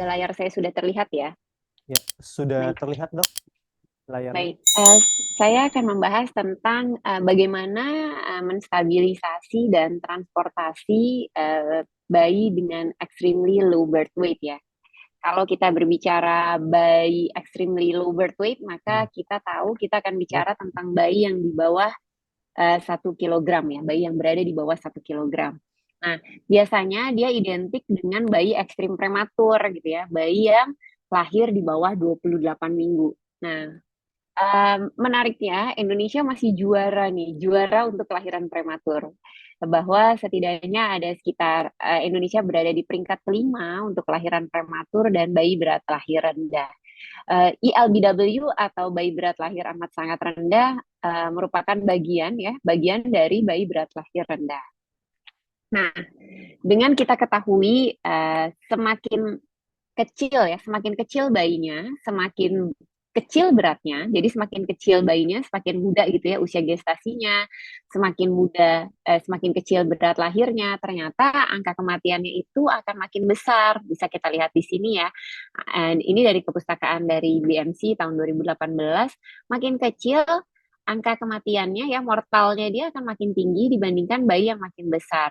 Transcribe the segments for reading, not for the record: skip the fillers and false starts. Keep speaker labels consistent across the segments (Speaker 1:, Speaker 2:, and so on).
Speaker 1: layar saya sudah terlihat ya?
Speaker 2: Ya, sudah
Speaker 1: Baik,
Speaker 2: terlihat dok layarnya.
Speaker 1: baik. Saya akan membahas tentang bagaimana menstabilisasi dan transportasi bayi dengan extremely low birth weight ya. Kalau kita berbicara bayi extremely low birth weight,
Speaker 2: Hmm.
Speaker 1: maka kita tahu kita akan
Speaker 2: Ya,
Speaker 1: bicara tentang bayi yang di bawah 1 kilogram ya, bayi yang berada di bawah 1 kilogram. Nah, biasanya dia identik dengan bayi ekstrim prematur gitu ya, bayi yang lahir di bawah 28 minggu. Nah, menariknya Indonesia masih juara nih, juara untuk kelahiran prematur. Bahwa setidaknya ada sekitar Indonesia berada di peringkat kelima untuk kelahiran prematur dan bayi berat lahir rendah. ELBW atau bayi berat lahir amat sangat rendah merupakan bagian dari bayi berat lahir rendah. Nah, dengan kita ketahui semakin kecil ya, semakin kecil bayinya, semakin kecil beratnya. Jadi semakin kecil bayinya, semakin muda gitu ya usia gestasinya, semakin muda, semakin kecil berat lahirnya. Ternyata angka kematiannya itu akan makin besar. Bisa kita lihat di sini ya. Ini dari kepustakaan dari BMC tahun 2018. Makin kecil angka kematiannya ya mortalnya dia akan makin tinggi dibandingkan bayi yang makin besar.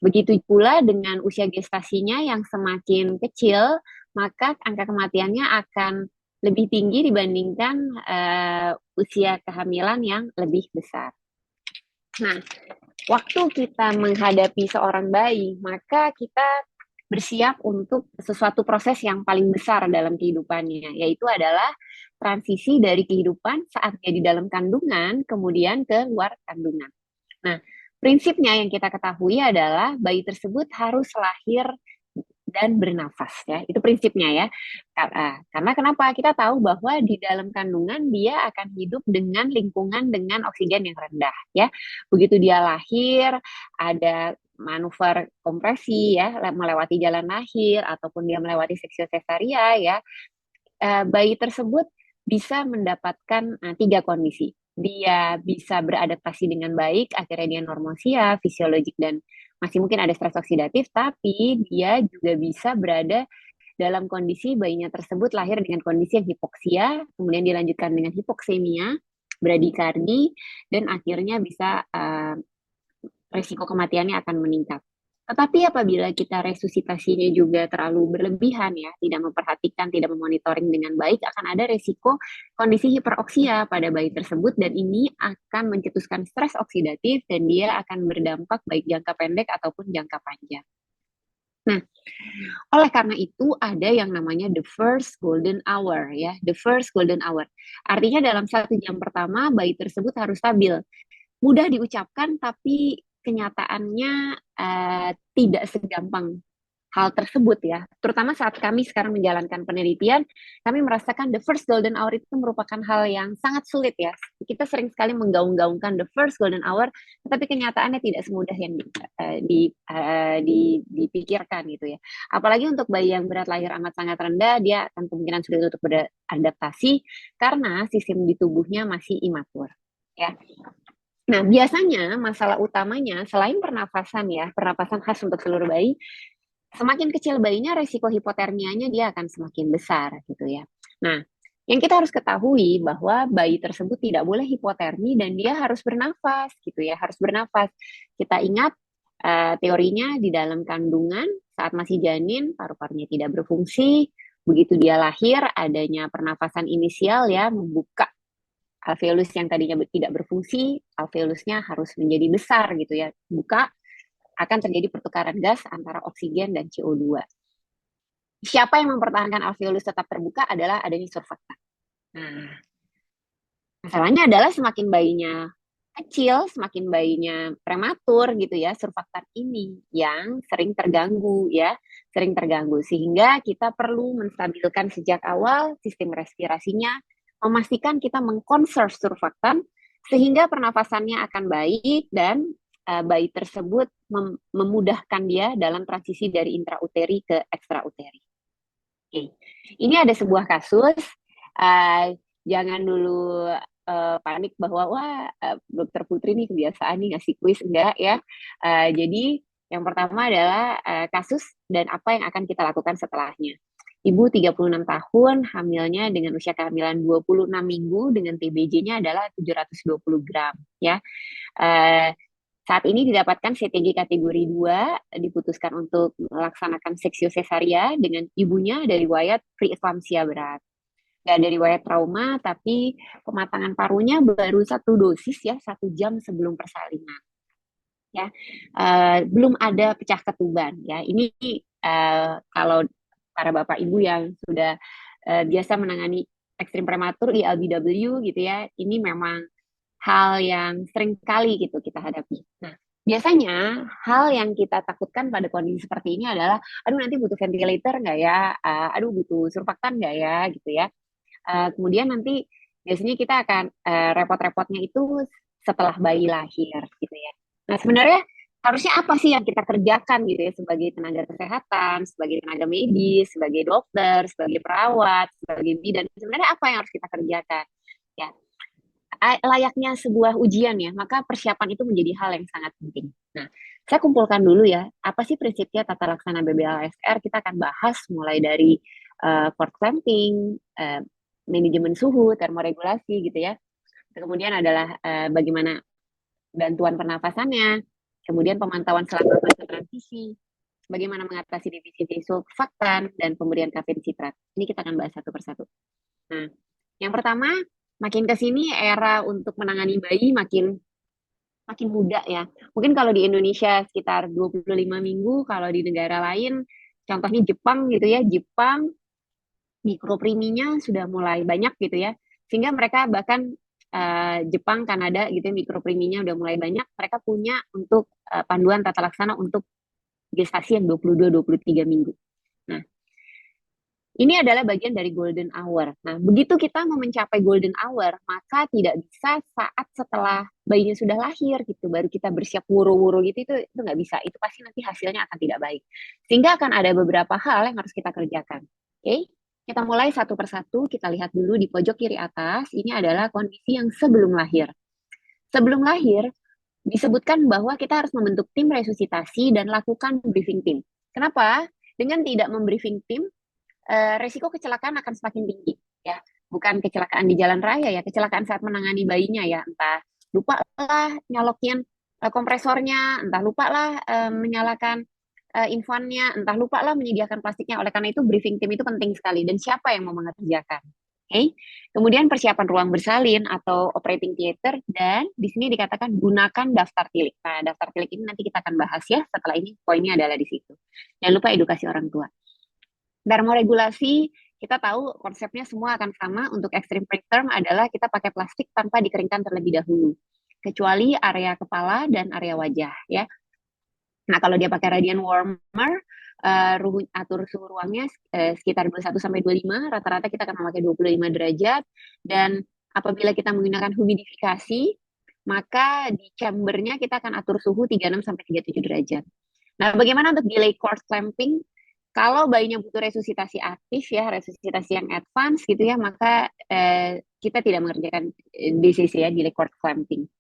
Speaker 1: Begitu pula dengan usia gestasinya yang semakin kecil, maka angka kematiannya akan lebih tinggi dibandingkan usia kehamilan yang lebih besar. Nah, waktu kita menghadapi seorang bayi, maka kita bersiap untuk sesuatu proses yang paling besar dalam kehidupannya, yaitu adalah transisi dari kehidupan saat dia di dalam kandungan, kemudian ke luar kandungan. Nah, prinsipnya yang kita ketahui adalah bayi tersebut harus lahir dan bernafas ya. Itu prinsipnya ya. Karena kenapa? Kita tahu bahwa di dalam kandungan dia akan hidup dengan lingkungan dengan oksigen yang rendah ya. Begitu dia lahir, ada manuver kompresi ya, melewati jalan lahir ataupun dia melewati seksio cesaria ya, bayi tersebut bisa mendapatkan 3 kondisi. Dia bisa beradaptasi dengan baik, akhirnya dia normosia, fisiologik, dan masih mungkin ada stres oksidatif, tapi dia juga bisa berada dalam kondisi bayinya tersebut lahir dengan kondisi yang hipoksia, kemudian dilanjutkan dengan hipoksemia, bradikardi, dan akhirnya bisa risiko kematiannya akan meningkat. Tetapi apabila kita resusitasinya juga terlalu berlebihan ya, tidak memperhatikan, tidak memonitoring dengan baik, akan ada risiko kondisi hiperoksia pada bayi tersebut dan ini akan mencetuskan stres oksidatif dan dia akan berdampak baik jangka pendek ataupun jangka panjang. Nah, oleh karena itu ada yang namanya the first golden hour ya, the first golden hour. Artinya dalam 1 jam pertama bayi tersebut harus stabil, mudah diucapkan tapi kenyataannya tidak segampang hal tersebut ya. Terutama saat kami sekarang menjalankan penelitian, kami merasakan the first golden hour itu merupakan hal yang sangat sulit ya. Kita sering sekali menggaung-gaungkan the first golden hour, tetapi kenyataannya tidak semudah yang dipikirkan gitu ya. Apalagi untuk bayi yang berat lahir amat sangat rendah, dia akan kemungkinan sulit untuk beradaptasi karena sistem di tubuhnya masih imatur. Ya, nah, biasanya masalah utamanya selain pernafasan ya, pernapasan khas untuk seluruh bayi, semakin kecil bayinya resiko hipotermianya dia akan semakin besar gitu ya. Nah, yang kita harus ketahui bahwa bayi tersebut tidak boleh hipotermi dan dia harus bernafas gitu ya, harus bernafas. Kita ingat teorinya di dalam kandungan saat masih janin paru-parunya tidak berfungsi, begitu dia lahir adanya pernafasan inisial ya membuka alveolus yang tadinya tidak berfungsi, alveolusnya harus menjadi besar gitu ya, buka, akan terjadi pertukaran gas antara oksigen dan CO2. Siapa yang mempertahankan alveolus tetap terbuka adalah adanya surfaktan. Nah, masalahnya adalah semakin bayinya kecil, semakin bayinya prematur gitu ya, surfaktan ini yang sering terganggu ya, sering terganggu sehingga kita perlu menstabilkan sejak awal sistem respirasinya, memastikan kita mengkonserv surfaktan sehingga pernafasannya akan baik dan bayi tersebut memudahkan dia dalam transisi dari intrauteri ke ekstrauteri. Oke. Ini ada sebuah kasus, uh, jangan dulu panik bahwa wah dokter Putri nih kebiasaan nih ngasih kuis, enggak ya. Jadi yang pertama adalah kasus dan apa yang akan kita lakukan setelahnya. Ibu 36 tahun, hamilnya dengan usia kehamilan 26 minggu dengan TBJ-nya adalah 720 gram ya. Eh, Saat ini didapatkan CTG kategori 2, diputuskan untuk melaksanakan seksio sesaria dengan ibunya dari riwayat preeklamsia berat. Gak ada riwayat trauma, tapi pematangan parunya baru 1 dosis ya, 1 jam sebelum persalinan. Ya, belum ada pecah ketuban ya. Ini kalau para bapak ibu yang sudah biasa menangani ekstrim prematur di LBW gitu ya, ini memang hal yang sering kali gitu kita hadapi. Nah, biasanya hal yang kita takutkan pada kondisi seperti ini adalah, aduh nanti butuh ventilator nggak ya, aduh butuh surfaktan nggak ya, gitu ya. Kemudian nanti biasanya kita akan repot-repotnya itu setelah bayi lahir, gitu ya. Nah, sebenarnya harusnya apa sih yang kita kerjakan gitu ya sebagai tenaga kesehatan, sebagai tenaga medis, sebagai dokter, sebagai perawat, sebagai bidan. Sebenarnya apa yang harus kita kerjakan? Ya, layaknya sebuah ujian ya, maka persiapan itu menjadi hal yang sangat penting. Nah, saya kumpulkan dulu ya, apa sih prinsipnya tata laksana BBLSR? Kita akan bahas mulai dari cord clamping, manajemen suhu, termoregulasi gitu ya. Kemudian adalah bagaimana bantuan pernafasannya, kemudian pemantauan selama fase transisi, bagaimana mengatasi defisiti surfaktan, dan pemberian kafein sitrat. Ini kita akan bahas satu persatu. Nah, yang pertama, makin ke sini era untuk menangani bayi makin makin muda ya. Mungkin kalau di Indonesia sekitar 25 minggu, kalau di negara lain, contohnya Jepang gitu ya, Jepang mikropriminya sudah mulai banyak gitu ya. Sehingga mereka bahkan Jepang, Kanada gitu ya, mikropriminya udah mulai banyak, mereka punya untuk panduan tata laksana untuk gestasi yang 22-23 minggu. Nah, ini adalah bagian dari golden hour. Nah, begitu kita mau mencapai golden hour, maka tidak bisa saat setelah bayinya sudah lahir gitu, baru kita bersiap wuru-wuru gitu, itu nggak bisa. Itu pasti nanti hasilnya akan tidak baik. Sehingga akan ada beberapa hal yang harus kita kerjakan. Oke? Kita mulai satu persatu, kita lihat dulu di pojok kiri atas, ini adalah kondisi yang sebelum lahir. Sebelum lahir, disebutkan bahwa kita harus membentuk tim resusitasi dan lakukan briefing tim. Kenapa? Dengan tidak membriefing tim, resiko kecelakaan akan semakin tinggi ya, bukan kecelakaan di jalan raya ya, kecelakaan saat menangani bayinya ya, entah lupa lah nyalokin kompresornya, entah lupa lah menyalakan infannya, entah lupa lah menyediakan plastiknya. Oleh karena itu briefing tim itu penting sekali, dan siapa yang mau mengerjakan. Okay? Kemudian persiapan ruang bersalin atau operating theater, dan di sini dikatakan gunakan daftar tilik. Nah, daftar tilik ini nanti kita akan bahas ya, setelah ini poinnya adalah di situ. Jangan lupa edukasi orang tua. Termoregulasi, kita tahu konsepnya semua akan sama. Untuk extreme preterm adalah kita pakai plastik tanpa dikeringkan terlebih dahulu, kecuali area kepala dan area wajah ya. Nah, kalau dia pakai radiant warmer, atur suhu ruangnya sekitar 21-25, rata-rata kita akan memakai 25 derajat, dan apabila kita menggunakan humidifikasi, maka di chambernya kita akan atur suhu 36-37 derajat. Nah, bagaimana untuk delay cord clamping? Kalau bayinya butuh resusitasi aktif ya, resusitasi yang advance gitu ya, maka kita tidak mengerjakan DCC ya, delay cord clamping.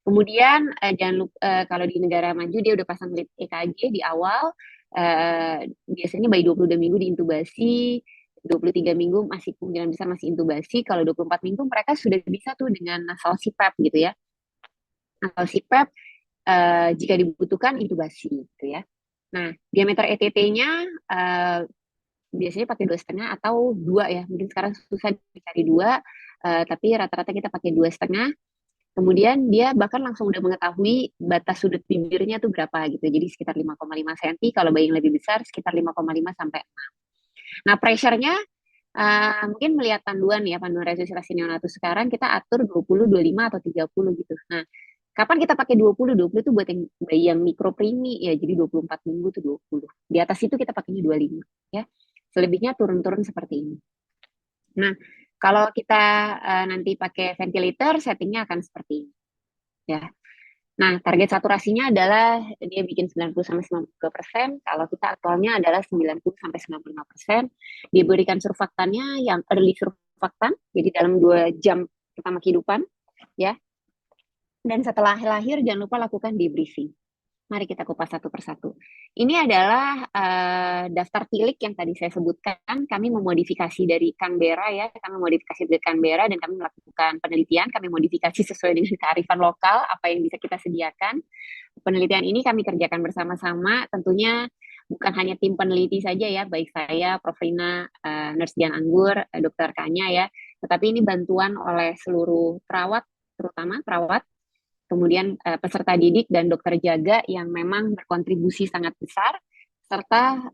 Speaker 1: Kemudian jangan lupa, kalau di negara maju dia udah pasang lead EKG di awal, biasanya bayi 22 minggu diintubasi, 23 minggu masih kemungkinan besar masih intubasi, kalau 24 minggu mereka sudah bisa tuh dengan nasal CPAP gitu ya. Nasal CPAP jika dibutuhkan intubasi gitu ya. Nah, diameter ETT-nya biasanya pakai 2,5 atau 2 ya. Mungkin sekarang susah dicari 2, tapi rata-rata kita pakai 2,5. Kemudian dia bahkan langsung udah mengetahui batas sudut bibirnya tuh berapa gitu. Jadi sekitar 5,5 cm, kalau bayi yang lebih besar sekitar 5,5 sampai 6. Nah, pressure-nya mungkin melihat panduan ya, panduan resusitasi neonatus sekarang kita atur 20, 25 atau 30 gitu. Nah, kapan kita pakai 20? 20 itu buat yang bayi yang mikroprimi ya, jadi 24 minggu tuh 20. Di atas itu kita pakainya 25 ya. Selebihnya turun-turun seperti ini. Nah, kalau kita nanti pakai ventilator, settingnya akan seperti ini. Ya. Nah, target saturasinya adalah dia bikin 90-92%. Kalau kita aktualnya adalah 90-95%. Diberikan surfaktannya yang early surfaktan, jadi dalam 2 jam pertama kehidupan. Ya. Dan setelah lahir, jangan lupa lakukan debriefing. Mari kita kupas satu persatu. Ini adalah daftar tilik yang tadi saya sebutkan. Kami memodifikasi dari Canberra ya, kami modifikasi dari Canberra dan kami melakukan penelitian. Kami modifikasi sesuai dengan kearifan lokal apa yang bisa kita sediakan. Penelitian ini kami kerjakan bersama-sama. Tentunya bukan hanya tim peneliti saja ya, baik saya, Prof. Rina, Nurse Dian Anggur, Dr. Kanya ya, tetapi ini bantuan oleh seluruh perawat, terutama perawat, kemudian peserta didik dan dokter jaga yang memang berkontribusi sangat besar, serta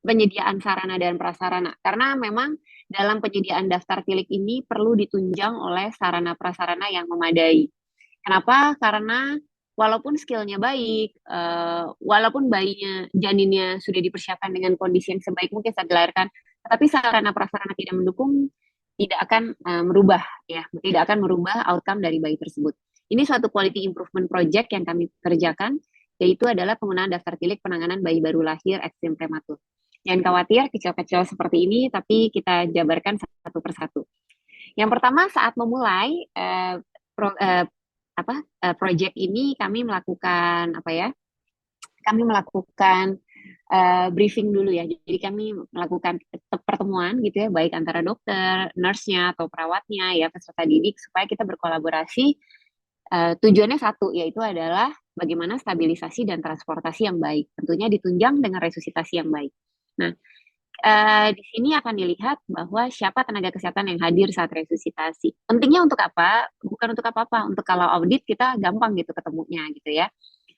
Speaker 1: penyediaan sarana dan prasarana. Karena memang dalam penyediaan daftar tilik ini perlu ditunjang oleh sarana prasarana yang memadai. Kenapa? Karena walaupun skillnya baik, walaupun janinnya sudah dipersiapkan dengan kondisi yang sebaik mungkin saat dilahirkan, tetapi sarana prasarana tidak mendukung, tidak akan merubah ya, tidak akan merubah outcome dari bayi tersebut. Ini suatu quality improvement project yang kami kerjakan, yaitu adalah penggunaan daftar tilik penanganan bayi baru lahir ekstrim prematur. Jangan khawatir kecil-kecil seperti ini, tapi kita jabarkan satu persatu. Yang pertama saat memulai project ini kami melakukan briefing dulu ya. Jadi kami melakukan pertemuan gitu ya, baik antara dokter, nurse-nya atau perawatnya ya, peserta didik supaya kita berkolaborasi. Tujuannya satu, yaitu adalah bagaimana stabilisasi dan transportasi yang baik. Tentunya ditunjang dengan resusitasi yang baik. Nah, di sini akan dilihat bahwa siapa tenaga kesehatan yang hadir saat resusitasi. Pentingnya untuk apa? Bukan untuk apa-apa. Untuk kalau audit kita gampang gitu ketemunya gitu ya.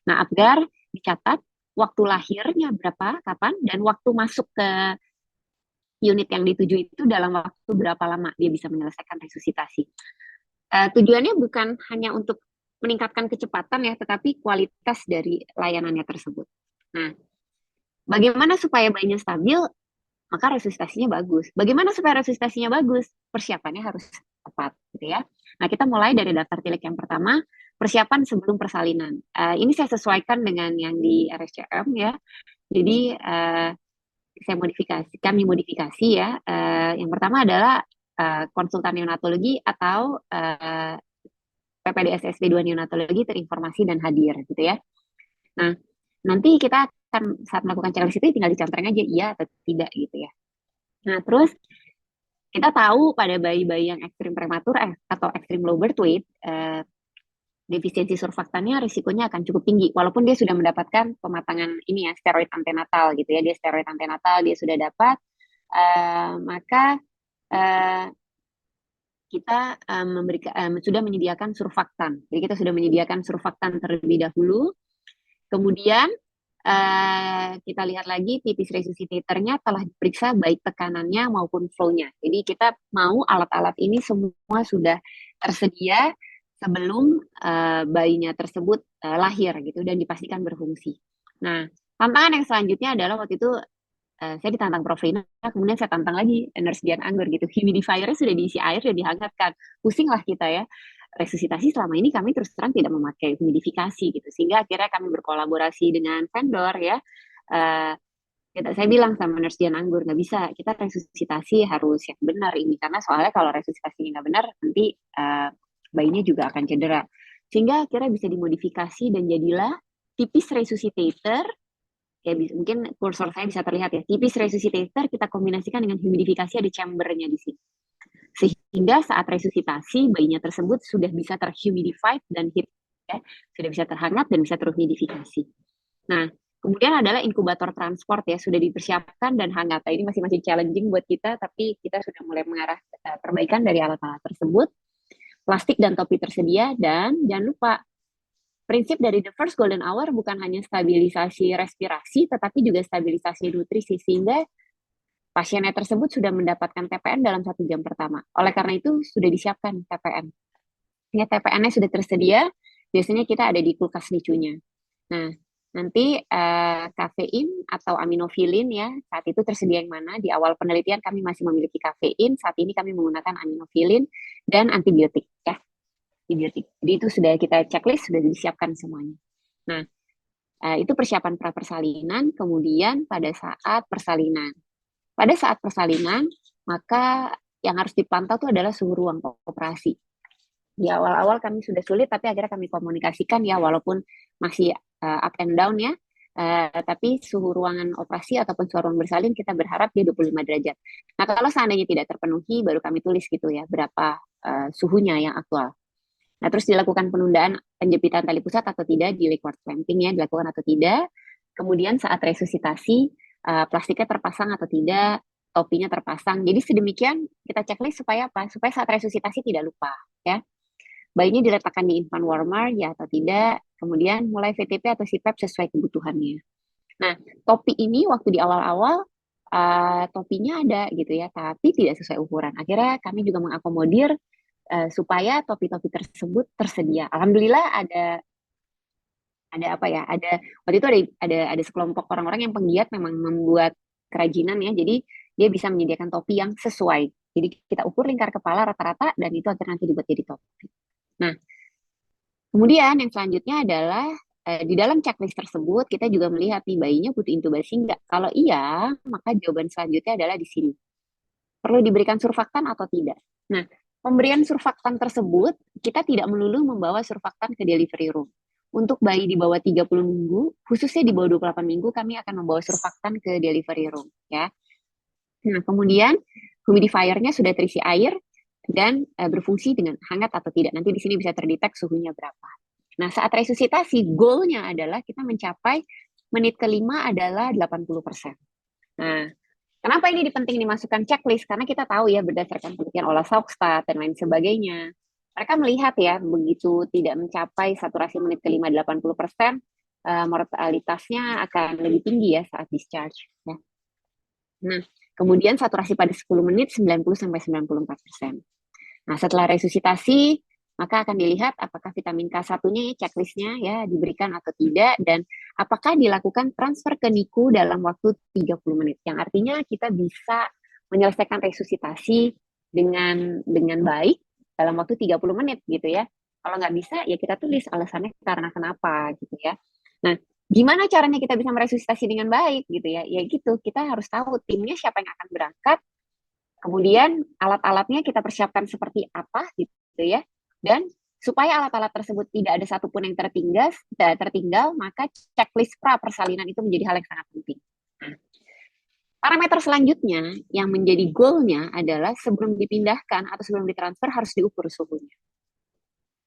Speaker 1: Nah, agar dicatat waktu lahirnya berapa, kapan, dan waktu masuk ke unit yang dituju itu dalam waktu berapa lama dia bisa menyelesaikan resusitasi. Tujuannya bukan hanya untuk meningkatkan kecepatan ya, tetapi kualitas dari layanannya tersebut. Nah, bagaimana supaya bayinya stabil? Maka resusitasinya bagus. Bagaimana supaya resusitasinya bagus? Persiapannya harus tepat, gitu ya. Nah, kita mulai dari daftar tilik yang pertama, persiapan sebelum persalinan. Ini saya sesuaikan dengan yang di RSCM ya. Jadi kami modifikasi ya. Yang pertama adalah konsultan neonatologi atau PPDS SP2 neonatologi terinformasi dan hadir, gitu ya. Nah, nanti kita akan saat melakukan checklist itu tinggal dicantreng aja iya atau tidak gitu ya. Nah, terus kita tahu pada bayi-bayi yang ekstrim prematur atau ekstrim low birth weight, defisiensi surfaktannya risikonya akan cukup tinggi walaupun dia sudah mendapatkan pematangan ini ya, steroid antenatal gitu ya. Dia steroid antenatal dia sudah dapat, maka kita sudah menyediakan surfaktan. Jadi kita sudah menyediakan surfaktan terlebih dahulu. Kemudian kita lihat lagi tipis resuscitatornya telah diperiksa baik tekanannya maupun flow-nya. Jadi kita mau alat-alat ini semua sudah tersedia sebelum bayinya tersebut lahir gitu dan dipastikan berfungsi. Nah, tantangan yang selanjutnya adalah waktu itu saya ditantang Prof. Rina, kemudian saya tantang lagi Nurse Dian Anggur gitu. Humidifiernya sudah diisi air dan dihangatkan. Pusing lah kita ya. Resusitasi selama ini kami terus terang tidak memakai humidifikasi gitu. Sehingga akhirnya kami berkolaborasi dengan vendor ya. Saya bilang sama Nurse Dian Anggur, nggak bisa, kita resusitasi harus yang benar ini. Karena soalnya kalau resusitasinya nggak benar, nanti bayinya juga akan cedera. Sehingga akhirnya bisa dimodifikasi dan jadilah tipis resuscitator. Ya, mungkin kursor saya bisa terlihat ya. Tipis resuscitator kita kombinasikan dengan humidifikasi, ada chambernya di sini. Sehingga saat resusitasi bayinya tersebut sudah bisa terhumidified dan heat ya, sudah bisa terhangat dan bisa terhumidifikasi. Nah, kemudian adalah inkubator transport ya, sudah dipersiapkan dan hangat. Ini masih challenging buat kita, tapi kita sudah mulai mengarah perbaikan dari alat-alat tersebut. Plastik dan topi tersedia, dan jangan lupa prinsip dari the first golden hour bukan hanya stabilisasi respirasi, tetapi juga stabilisasi nutrisi, sehingga pasiennya tersebut sudah mendapatkan TPN dalam 1 jam pertama. Oleh karena itu, sudah disiapkan TPN. Ya, TPN-nya sudah tersedia, biasanya kita ada di kulkas NICU-nya. Nah, nanti kafein atau aminofilin ya, saat itu tersedia yang mana? Di awal penelitian kami masih memiliki kafein, saat ini kami menggunakan aminofilin dan antibiotik ya. Antibiotik. Jadi itu sudah kita checklist, sudah disiapkan semuanya. Nah, itu persiapan pra-persalinan, kemudian pada saat persalinan. Pada saat persalinan, maka yang harus dipantau itu adalah suhu ruang operasi. Di awal-awal kami sudah sulit, tapi akhirnya kami komunikasikan ya, walaupun masih up and down ya. Tapi suhu ruangan operasi ataupun suhu ruang bersalin kita berharap di 25 derajat. Nah, kalau seandainya tidak terpenuhi, baru kami tulis gitu ya, berapa suhunya yang aktual. Nah, terus dilakukan penundaan penjepitan tali pusat atau tidak di cord clamping ya, dilakukan atau tidak. Kemudian saat resusitasi, plastiknya terpasang atau tidak, topinya terpasang. Jadi sedemikian kita checklist supaya apa? Supaya saat resusitasi tidak lupa ya. Bayinya diletakkan di infant warmer ya atau tidak. Kemudian mulai VTP atau CPAP sesuai kebutuhannya. Nah, topi ini waktu di awal-awal topinya ada gitu ya, tapi tidak sesuai ukuran. Akhirnya kami juga mengakomodir supaya topi-topi tersebut tersedia. Alhamdulillah ada apa ya? Ada waktu itu ada sekelompok orang-orang yang penggiat memang membuat kerajinan ya. Jadi dia bisa menyediakan topi yang sesuai. Jadi kita ukur lingkar kepala rata-rata dan itu akhirnya nanti dibuat jadi topi. Nah, kemudian yang selanjutnya adalah di dalam checklist tersebut kita juga melihat nih bayinya butuh intubasi enggak. Kalau iya, maka jawaban selanjutnya adalah di sini. Perlu diberikan surfaktan atau tidak. Nah, pemberian surfaktan tersebut kita tidak melulu membawa surfaktan ke delivery room. Untuk bayi di bawah 30 minggu, khususnya di bawah 28 minggu, kami akan membawa surfaktan ke delivery room. Ya. Nah, kemudian humidifier-nya sudah terisi air dan berfungsi dengan hangat atau tidak. Nanti di sini bisa terdetek suhunya berapa. Nah, saat resusitasi, goal-nya adalah kita mencapai menit kelima adalah 80%. Nah, kenapa ini penting dimasukkan checklist? Karena kita tahu ya berdasarkan penelitian Ola Saugstad dan lain sebagainya. Mereka melihat ya begitu tidak mencapai saturasi menit kelima 80%, mortalitasnya akan lebih tinggi ya saat discharge. Ya. Nah, kemudian saturasi pada 10 menit 90-94%. Nah, setelah resusitasi, maka akan dilihat apakah vitamin K1-nya checklistnya ya diberikan atau tidak, dan apakah dilakukan transfer ke NICU dalam waktu 30 menit. Yang artinya kita bisa menyelesaikan resusitasi dengan baik dalam waktu 30 menit gitu ya. Kalau nggak bisa, ya kita tulis alasannya karena kenapa gitu ya. Nah, gimana caranya kita bisa meresusitasi dengan baik gitu ya? Ya gitu, kita harus tahu timnya siapa yang akan berangkat, kemudian alat-alatnya kita persiapkan seperti apa gitu ya. Dan supaya alat-alat tersebut tidak ada satupun yang tertinggal, maka checklist pra persalinan itu menjadi hal yang sangat penting. Nah, parameter selanjutnya yang menjadi goalnya adalah sebelum dipindahkan atau sebelum ditransfer harus diukur suhunya.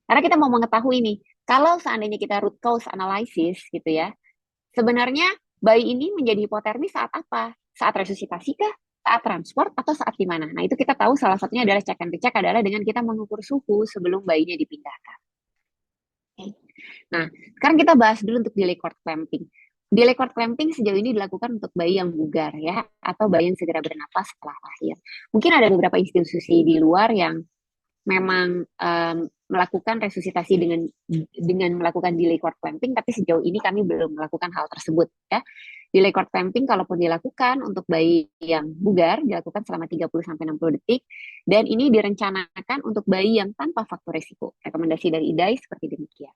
Speaker 1: Karena kita mau mengetahui nih, kalau seandainya kita root cause analysis gitu ya, sebenarnya bayi ini menjadi hipotermi saat apa? Saat resusitasi kah? Saat transport atau saat di mana? Nah, itu kita tahu salah satunya adalah check and recheck adalah dengan kita mengukur suhu sebelum bayinya dipindahkan. Okay. Nah, sekarang kita bahas dulu untuk delay cord clamping. Delay cord clamping sejauh ini dilakukan untuk bayi yang bugar ya, atau bayi yang segera bernapas setelah lahir. Mungkin ada beberapa institusi di luar yang memang melakukan resusitasi dengan melakukan delay cord clamping, tapi sejauh ini kami belum melakukan hal tersebut ya. Delay cord clamping kalaupun dilakukan untuk bayi yang bugar dilakukan selama 30-60 detik, dan ini direncanakan untuk bayi yang tanpa faktor resiko. Rekomendasi dari IDAI seperti demikian.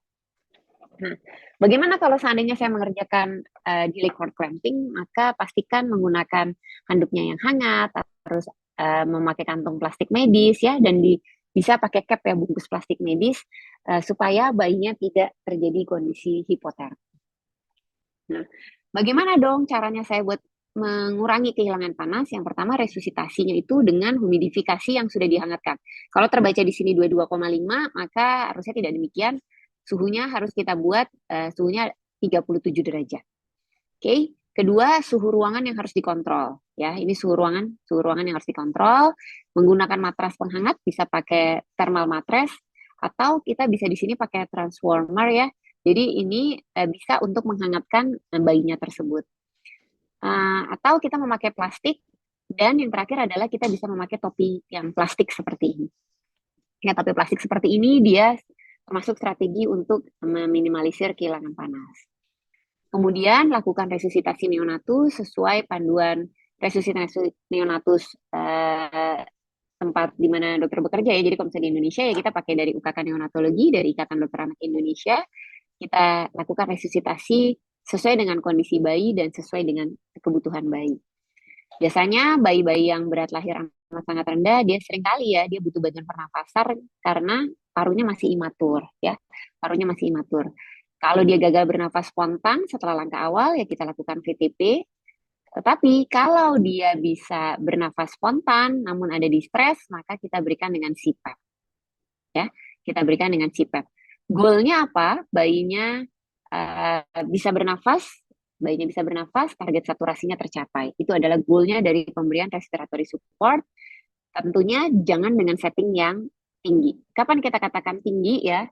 Speaker 1: Nah, bagaimana kalau seandainya saya mengerjakan delay cord clamping, maka pastikan menggunakan handuknya yang hangat, terus memakai kantung plastik medis ya, dan bisa pakai cap ya, bungkus plastik medis supaya bayinya tidak terjadi kondisi hipotermi. Nah, bagaimana dong caranya saya buat mengurangi kehilangan panas? Yang pertama resusitasinya itu dengan humidifikasi yang sudah dihangatkan. Kalau terbaca di sini 22,5, maka harusnya tidak demikian. Suhunya harus kita buat suhunya 37 derajat. Oke. Kedua, suhu ruangan yang harus dikontrol. Ya, ini suhu ruangan yang harus dikontrol. Menggunakan matras penghangat, bisa pakai thermal mattress, atau kita bisa di sini pakai transformer ya. Jadi ini bisa untuk menghangatkan bayinya tersebut. Atau kita memakai plastik, dan yang terakhir adalah kita bisa memakai topi yang plastik seperti ini. Ya, topi plastik seperti ini dia termasuk strategi untuk meminimalisir kehilangan panas. Kemudian lakukan resusitasi neonatus sesuai panduan resusitasi neonatus tempat di mana dokter bekerja ya. Jadi kalau misalnya di Indonesia ya kita pakai dari UKK Neonatologi, dari Ikatan Dokter Anak Indonesia. Kita lakukan resusitasi sesuai dengan kondisi bayi dan sesuai dengan kebutuhan bayi. Biasanya bayi-bayi yang berat lahir sangat rendah, dia sering kali ya dia butuh bantuan pernafasan karena parunya masih imatur ya. Parunya masih imatur. Kalau dia gagal bernafas spontan setelah langkah awal ya kita lakukan VTP. Tetapi kalau dia bisa bernafas spontan namun ada distress, maka kita berikan dengan CPAP ya. Kita berikan dengan CPAP. Goalnya apa? Bisa bernafas, bayinya bisa bernafas, target saturasinya tercapai. Itu adalah goalnya dari pemberian respiratory support. Tentunya jangan dengan setting yang tinggi. Kapan kita katakan tinggi ya?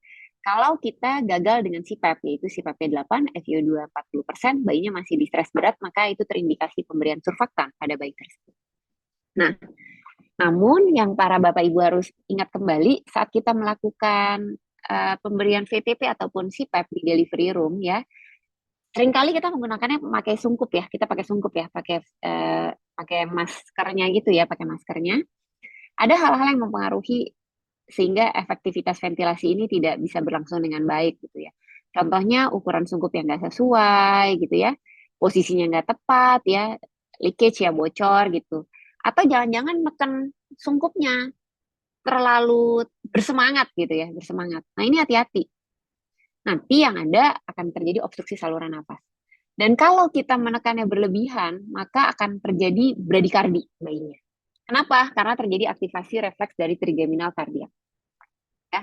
Speaker 1: Kalau kita gagal dengan CPAP, yaitu CPAP 8, FiO2 40%, bayinya masih di stres berat, maka itu terindikasi pemberian surfaktan pada bayi tersebut. Nah, namun yang para Bapak Ibu harus ingat kembali saat kita melakukan pemberian VTP ataupun CPAP di delivery room ya, seringkali kita menggunakannya pakai sungkup ya, kita pakai sungkup ya, pakai maskernya gitu ya, pakai maskernya. Ada hal-hal yang mempengaruhi sehingga efektivitas ventilasi ini tidak bisa berlangsung dengan baik gitu ya. Contohnya ukuran sungkup yang nggak sesuai gitu ya, posisinya nggak tepat ya, leakage ya bocor gitu. Atau jangan-jangan neken sungkupnya terlalu bersemangat gitu ya, bersemangat. Nah ini hati-hati. Nanti yang ada akan terjadi obstruksi saluran nafas. Dan kalau kita menekannya berlebihan, maka akan terjadi bradikardi bayinya. Kenapa? Karena terjadi aktivasi refleks dari trigeminal kardiak. Ya.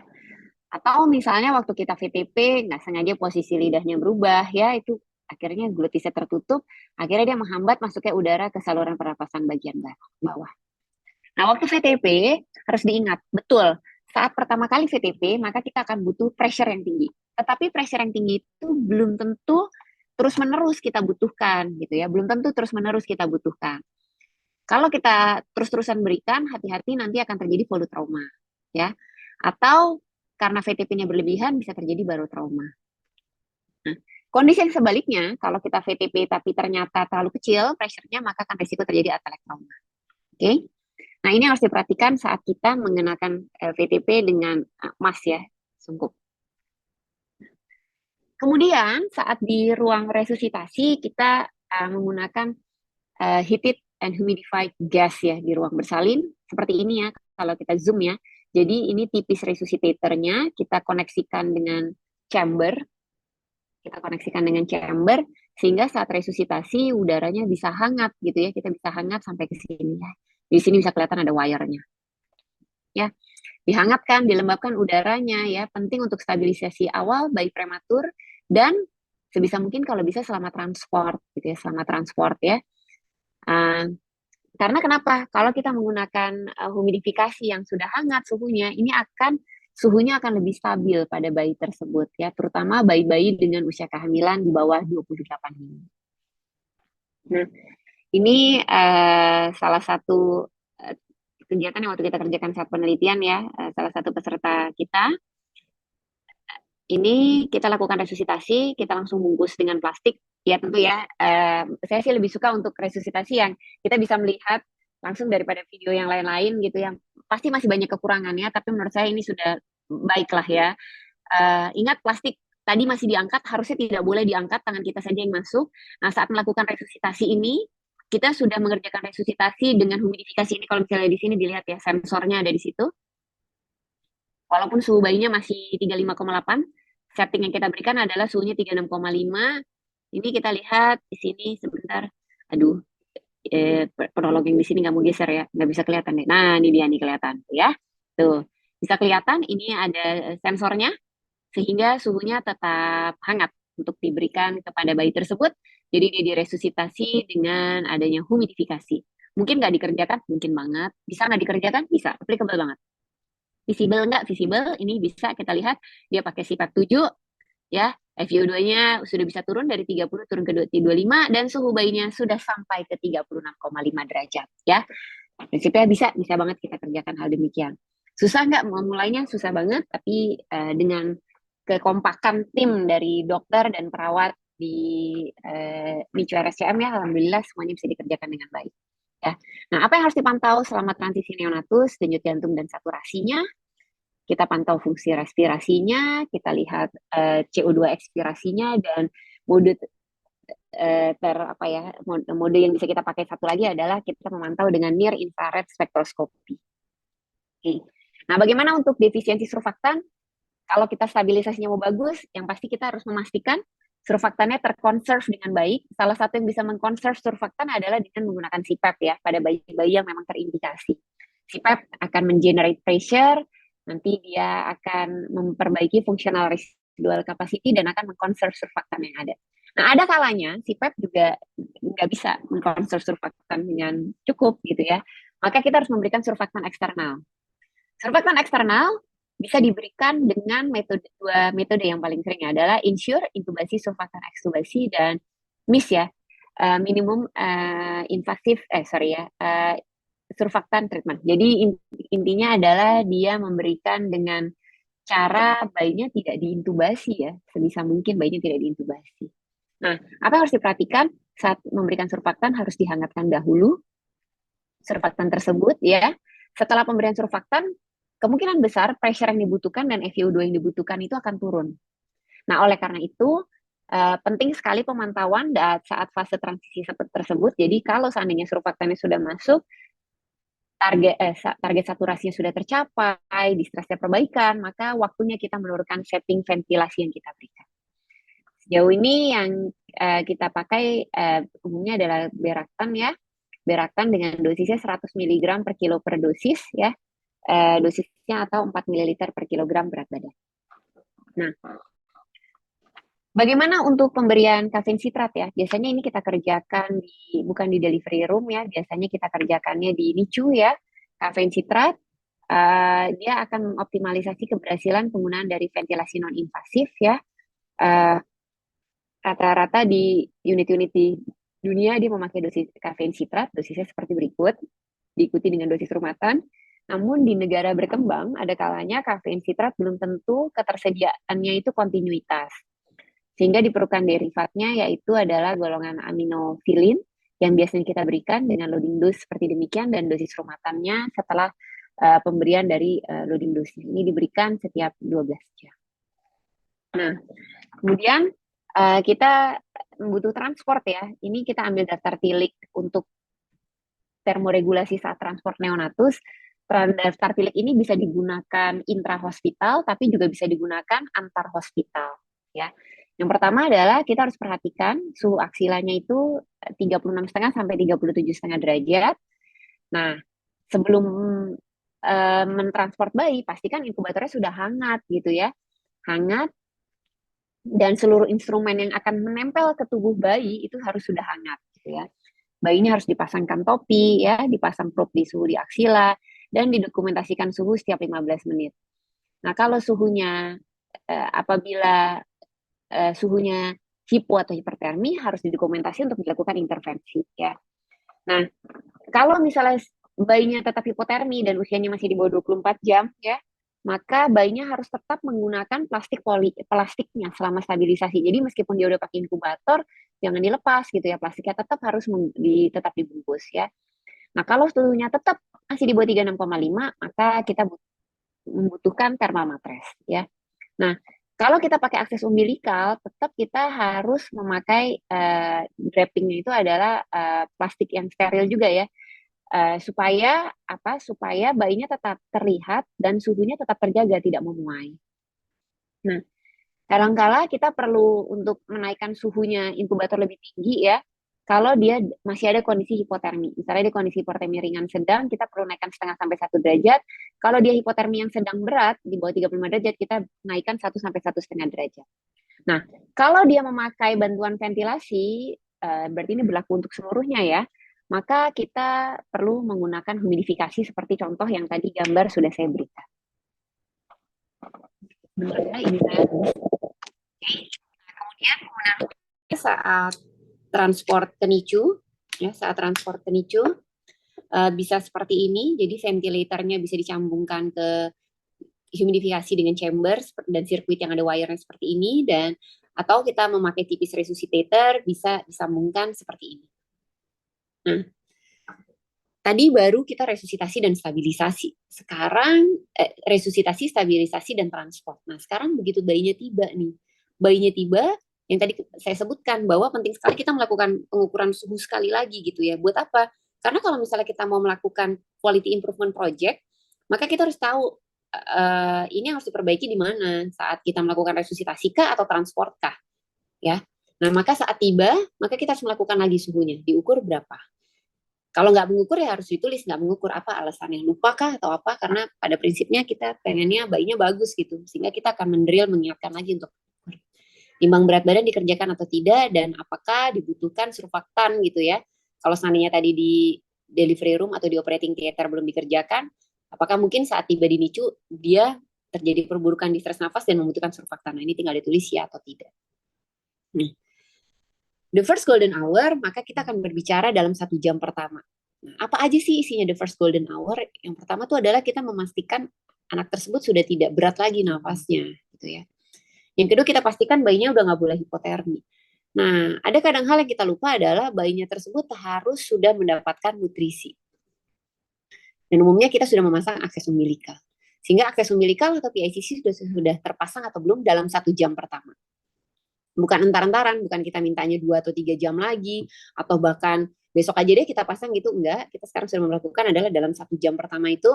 Speaker 1: Atau misalnya waktu kita VTP, nggak sengaja posisi lidahnya berubah, ya itu akhirnya glutisnya tertutup, akhirnya dia menghambat masuknya udara ke saluran pernapasan bagian bawah. Nah, waktu VTP harus diingat, betul, saat pertama kali VTP, maka kita akan butuh pressure yang tinggi. Tetapi pressure yang tinggi itu belum tentu terus-menerus kita butuhkan, gitu ya. Belum tentu terus-menerus kita butuhkan. Kalau kita terus-terusan berikan, hati-hati nanti akan terjadi volutrauma, ya. Atau karena VTP-nya berlebihan bisa terjadi barotrauma. Nah, kondisi yang sebaliknya, kalau kita VTP tapi ternyata terlalu kecil pressure-nya, maka akan risiko terjadi atelektauma. Oke? Nah, ini harus diperhatikan saat kita mengenakan VTP dengan mask ya, sungkup. Kemudian saat di ruang resusitasi kita menggunakan heated and humidified gas ya di ruang bersalin seperti ini ya kalau kita zoom ya. Jadi ini tipis resusitatornya kita koneksikan dengan chamber, sehingga saat resusitasi udaranya bisa hangat gitu ya, kita bisa hangat sampai ke sini ya. Di sini bisa kelihatan ada wire-nya. Ya, dihangatkan, dilembabkan udaranya ya, penting untuk stabilisasi awal bayi prematur dan sebisa mungkin kalau bisa selama transport gitu ya, selama transport ya. Karena kenapa? Kalau kita menggunakan humidifikasi yang sudah hangat suhunya akan lebih stabil pada bayi tersebut ya, terutama bayi-bayi dengan usia kehamilan di bawah 28 minggu. Nah, ini salah satu kegiatan yang waktu kita kerjakan saat penelitian ya, salah satu peserta kita. Ini kita lakukan resusitasi, kita langsung bungkus dengan plastik. Ya tentu ya, saya sih lebih suka untuk resusitasi yang kita bisa melihat langsung daripada video yang lain-lain gitu yang pasti masih banyak kekurangannya, tapi menurut saya ini sudah baik lah ya. Ingat plastik tadi masih diangkat, harusnya tidak boleh diangkat, tangan kita saja yang masuk. Nah saat melakukan resusitasi ini, kita sudah mengerjakan resusitasi dengan humidifikasi ini. Kalau misalnya di sini dilihat ya, sensornya ada di situ. Walaupun suhu bayinya masih 35,8, setting yang kita berikan adalah suhunya 36,5. Ini kita lihat di sini sebentar. Aduh, penolong yang di sini nggak mau geser ya, nggak bisa kelihatan deh. Nah, ini dia nih kelihatan ya. Tuh, bisa kelihatan ini ada sensornya sehingga suhunya tetap hangat untuk diberikan kepada bayi tersebut. Jadi dia diresusitasi dengan adanya humidifikasi. Mungkin nggak dikerjakan, mungkin banget. Bisa nggak dikerjakan? Bisa, applicable banget. Visible nggak? Visible, ini bisa kita lihat dia pakai sifat 7 ya, FiO2-nya sudah bisa turun dari 30 turun ke 25 dan suhu bayinya sudah sampai ke 36,5 derajat ya. Prinsipnya bisa banget kita kerjakan hal demikian. Susah nggak memulainya? Susah banget, tapi dengan kekompakan tim dari dokter dan perawat di CRSCM ya, alhamdulillah semuanya bisa dikerjakan dengan baik. Ya. Nah, apa yang harus dipantau selama transisi neonatus, denyut jantung dan saturasinya? Kita pantau fungsi respirasinya, kita lihat CO2 ekspirasinya dan mode apa ya, mode yang bisa kita pakai satu lagi adalah kita memantau dengan near infrared spektroskopi. Oke. Nah, bagaimana untuk defisiensi surfaktan? Kalau kita stabilisasinya mau bagus, yang pasti kita harus memastikan surfaktannya terkonserv dengan baik. Salah satu yang bisa mengkonserv surfaktan adalah dengan menggunakan CPAP ya, pada bayi-bayi yang memang terindikasi. CPAP akan mengenerate pressure, nanti dia akan memperbaiki functional residual capacity dan akan mengkonserv surfaktan yang ada. Nah, ada kalanya CPAP juga nggak bisa mengkonserv surfaktan dengan cukup gitu ya. Maka kita harus memberikan surfaktan eksternal. Surfaktan eksternal bisa diberikan dengan dua metode yang paling sering adalah insure, intubasi, surfaktan ekstubasi, dan MIS ya, minimum invasif, surfaktan treatment. Jadi intinya adalah dia memberikan dengan cara bayinya tidak diintubasi ya, sebisa mungkin bayinya tidak diintubasi. Nah, apa yang harus diperhatikan saat memberikan surfaktan? Harus dihangatkan dahulu surfaktan tersebut ya. Setelah pemberian surfaktan, kemungkinan besar pressure yang dibutuhkan dan FiO2 yang dibutuhkan itu akan turun. Nah, oleh karena itu penting sekali pemantauan saat fase transisi tersebut. Jadi kalau seandainya surfaktannya sudah masuk, target saturasinya sudah tercapai, distressnya perbaikan, maka waktunya kita menurunkan setting ventilasi yang kita berikan. Sejauh ini yang kita pakai umumnya adalah Beraktan ya. Beraktan dengan dosisnya 100 mg per kilo per dosis ya. Dosisnya atau 4 ml per kilogram berat badan. Nah, bagaimana untuk pemberian kafein sitrat ya? Biasanya ini kita kerjakan bukan di delivery room ya, biasanya kita kerjakannya di NICU ya. Kafein sitrat dia akan mengoptimalisasi keberhasilan penggunaan dari ventilasi non-invasif ya. Rata-rata di unit-unit di dunia dia memakai dosis kafein sitrat, dosisnya seperti berikut, diikuti dengan dosis rumatan. Namun di negara berkembang, ada kalanya kafein sitrat belum tentu ketersediaannya itu kontinuitas. Sehingga diperlukan derivatnya, yaitu adalah golongan aminofilin, yang biasanya kita berikan dengan loading dose seperti demikian, dan dosis rumatannya setelah pemberian dari loading dose. Ini diberikan setiap 12 jam. Nah, kemudian kita butuh transport ya. Ini kita ambil daftar tilik untuk termoregulasi saat transport neonatus. Daftar tilik ini bisa digunakan intrahospital, tapi juga bisa digunakan antar hospital. Ya. Yang pertama adalah kita harus perhatikan suhu aksilanya itu 36,5 sampai 37,5 derajat. Nah, sebelum mentransport bayi, pastikan inkubatornya sudah hangat gitu ya. Hangat, dan seluruh instrumen yang akan menempel ke tubuh bayi itu harus sudah hangat gitu ya. Bayinya harus dipasangkan topi ya, dipasang probe di suhu di aksila, dan didokumentasikan suhu setiap 15 menit. Nah, kalau suhunya apabila suhunya hipo atau hipertermi, harus didokumentasi untuk dilakukan intervensi ya. Nah, kalau misalnya bayinya tetap hipotermi dan usianya masih di bawah 24 jam ya, maka bayinya harus tetap menggunakan plastiknya selama stabilisasi. Jadi meskipun dia udah pakai inkubator, jangan dilepas gitu ya, plastiknya tetap harus tetap dibungkus ya. Nah, kalau suhunya tetap masih di bawah 36,5, maka kita membutuhkan thermal matres ya. Nah, kalau kita pakai akses umbilikal, tetap kita harus memakai drapingnya itu adalah plastik yang steril juga ya. Supaya bayinya tetap terlihat dan suhunya tetap terjaga, tidak memuai. Nah, kadangkala kita perlu untuk menaikkan suhunya inkubator lebih tinggi ya, kalau dia masih ada kondisi hipotermi. Misalnya di kondisi hipotermi ringan sedang, kita perlu naikkan 0,5 sampai 1 derajat. Kalau dia hipotermi yang sedang berat, di bawah 35 derajat, kita naikkan 1 sampai 1,5 derajat. Nah, kalau dia memakai bantuan ventilasi, berarti ini berlaku untuk seluruhnya ya, maka kita perlu menggunakan humidifikasi seperti contoh yang tadi gambar sudah saya berikan. Sebenarnya ini saya kemudian saat transport ke NICU, ya, saat transport ke NICU bisa seperti ini. Jadi ventilatornya bisa dicambungkan ke humidifikasi dengan chamber dan sirkuit yang ada wire-nya seperti ini, dan atau kita memakai tipis resuscitator bisa disambungkan seperti ini. Nah, tadi baru kita resusitasi dan stabilisasi. Sekarang resusitasi, stabilisasi, dan transport. Nah, sekarang begitu bayinya tiba nih. Bayinya tiba, yang tadi saya sebutkan bahwa penting sekali kita melakukan pengukuran suhu sekali lagi gitu ya. Buat apa? Karena kalau misalnya kita mau melakukan quality improvement project, maka kita harus tahu ini harus diperbaiki di mana saat kita melakukan resusitasi kah atau transport kah, ya. Nah, maka saat tiba, maka kita harus melakukan lagi suhunya, diukur berapa. Kalau nggak mengukur ya harus ditulis nggak mengukur, apa alasannya, lupa kah atau apa, karena pada prinsipnya kita pengennya bayinya bagus gitu, sehingga kita akan mendrill mengingatkan lagi untuk timbang berat badan dikerjakan atau tidak, dan apakah dibutuhkan surfaktan gitu ya. Kalau seandainya tadi di delivery room atau di operating theater belum dikerjakan, apakah mungkin saat tiba di NICU dia terjadi perburukan distres nafas dan membutuhkan surfaktan. Nah, ini tinggal ditulis ya atau tidak. Nih, the first golden hour, maka kita akan berbicara dalam 1 jam pertama. Nah, apa aja sih isinya the first golden hour? Yang pertama itu adalah kita memastikan anak tersebut sudah tidak berat lagi nafasnya, gitu ya. Yang kedua, kita pastikan bayinya udah nggak boleh hipotermi. Nah, ada kadang hal yang kita lupa adalah bayinya tersebut harus sudah mendapatkan nutrisi. Dan umumnya kita sudah memasang akses umbilikal. Sehingga akses umbilikal atau PICC sudah terpasang atau belum dalam 1 jam pertama. Bukan entar-entaran, bukan kita mintanya 2 atau 3 jam lagi, atau bahkan besok aja deh kita pasang gitu, enggak. Kita sekarang sudah melakukan adalah dalam 1 jam pertama itu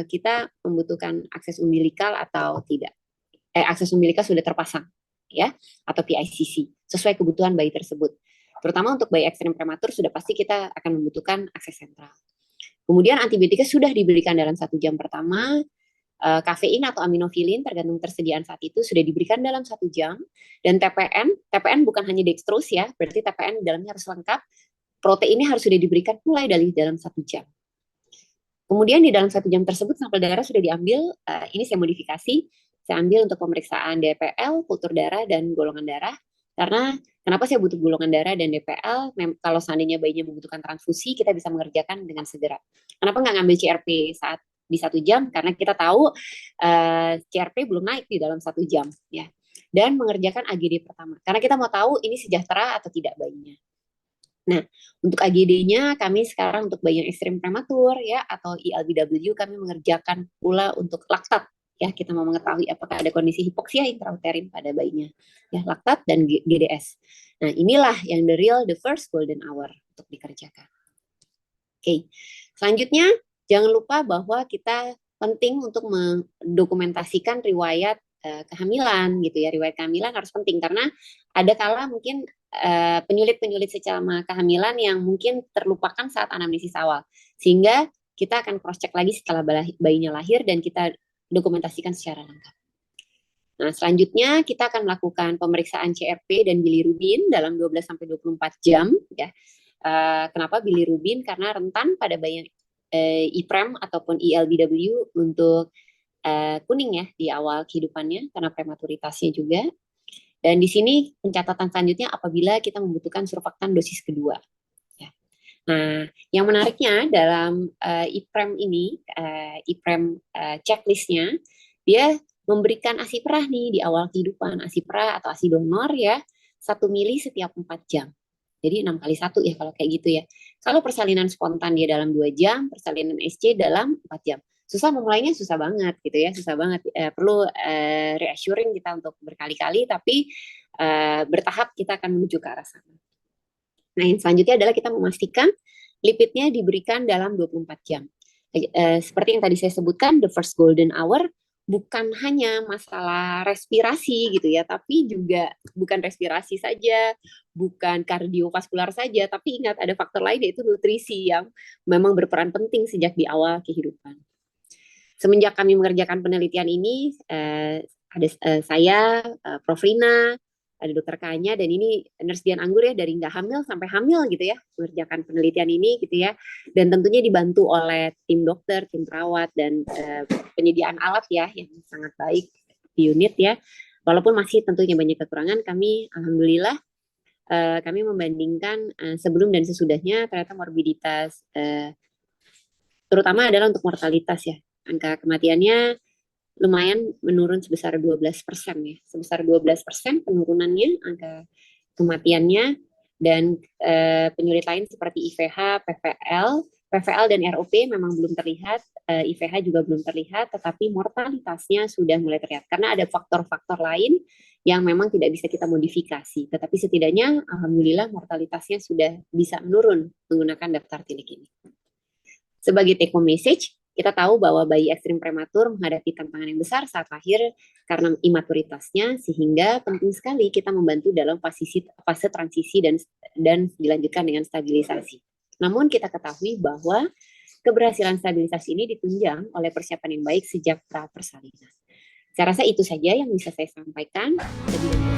Speaker 1: kita membutuhkan akses umbilikal atau tidak. Akses umbilikal sudah terpasang, ya, atau PICC sesuai kebutuhan bayi tersebut. Terutama untuk bayi ekstrim prematur sudah pasti kita akan membutuhkan akses sentral. Kemudian antibiotika sudah diberikan dalam 1 jam pertama. Kafein atau aminofilin tergantung tersediaan saat itu sudah diberikan dalam 1 jam. Dan TPN bukan hanya dextrose ya, berarti TPN di dalamnya harus lengkap. Proteinnya harus sudah diberikan mulai dari dalam 1 jam. Kemudian di dalam 1 jam tersebut sampel darah sudah diambil. Ini saya modifikasi. Saya ambil untuk pemeriksaan DPL, kultur darah, dan golongan darah. Karena kenapa saya butuh golongan darah dan DPL? Kalau seandainya bayinya membutuhkan transfusi, kita bisa mengerjakan dengan segera. Kenapa nggak ngambil CRP saat di 1 jam? Karena kita tahu CRP belum naik di dalam 1 jam, ya. Dan mengerjakan AGD pertama. Karena kita mau tahu ini sejahtera atau tidak bayinya. Nah, untuk AGD-nya kami sekarang untuk bayi yang ekstrim prematur ya atau ELBW kami mengerjakan pula untuk laktat. Ya, kita mau mengetahui apakah ada kondisi hipoksia intrauterin pada bayinya. Ya, laktat dan GDS. Nah, inilah yang the first golden hour untuk dikerjakan. Oke. Selanjutnya, jangan lupa bahwa kita penting untuk mendokumentasikan riwayat kehamilan gitu ya. Riwayat kehamilan harus penting karena ada kala mungkin penyulit-penyulit selama kehamilan yang mungkin terlupakan saat anamnesis awal. Sehingga kita akan cross-check lagi setelah bayinya lahir dan kita dokumentasikan secara lengkap. Nah, selanjutnya kita akan melakukan pemeriksaan CRP dan bilirubin dalam 12-24 jam. Ya. Kenapa bilirubin? Karena rentan pada bayi IPREM ataupun ELBW untuk kuning ya di awal kehidupannya karena prematuritasnya juga. Dan di sini pencatatan selanjutnya apabila kita membutuhkan surfaktan dosis kedua. Ya. Nah, yang menariknya dalam IPREM ini, IPREM checklistnya, dia memberikan ASI perah nih di awal kehidupan, ASI perah atau ASI donor ya, 1 mili setiap 4 jam. Jadi 6 kali 1 ya kalau kayak gitu ya. Kalau persalinan spontan dia dalam 2 jam, persalinan SC dalam 4 jam. Susah memulainya, susah banget gitu ya, susah banget. Perlu reassuring kita untuk berkali-kali, tapi bertahap kita akan menuju ke arah sana. Nah, yang selanjutnya adalah kita memastikan lipidnya diberikan dalam 24 jam. Seperti yang tadi saya sebutkan, the first golden hour bukan hanya masalah respirasi gitu ya, tapi juga bukan respirasi saja, bukan kardiovaskular saja, tapi ingat ada faktor lain yaitu nutrisi yang memang berperan penting sejak di awal kehidupan. Semenjak kami mengerjakan penelitian ini, ada saya, Prof. Rina, ada Dokter Kanya, dan ini Nurse Dian Anggur ya, dari nggak hamil sampai hamil gitu ya, mengerjakan penelitian ini gitu ya, dan tentunya dibantu oleh tim dokter, tim perawat, dan penyediaan alat ya yang sangat baik di unit ya. Walaupun masih tentunya banyak kekurangan, kami alhamdulillah kami membandingkan sebelum dan sesudahnya, ternyata morbiditas terutama adalah untuk mortalitas ya, angka kematiannya lumayan menurun sebesar 12% ya. Sebesar 12% penurunannya angka kematiannya, dan penyulit lain seperti IVH, PVL dan ROP memang belum terlihat IVH juga belum terlihat, tetapi mortalitasnya sudah mulai terlihat. Karena ada faktor-faktor lain yang memang tidak bisa kita modifikasi. Tetapi setidaknya, alhamdulillah mortalitasnya sudah bisa menurun menggunakan daftar tilik ini. Sebagai take home message, kita tahu bahwa bayi ekstrim prematur menghadapi tantangan yang besar saat lahir karena imaturitasnya, sehingga penting sekali kita membantu dalam fase transisi dan dilanjutkan dengan stabilisasi. Namun kita ketahui bahwa keberhasilan stabilisasi ini ditunjang oleh persiapan yang baik sejak pra persalinan. Saya rasa itu saja yang bisa saya sampaikan. Lebih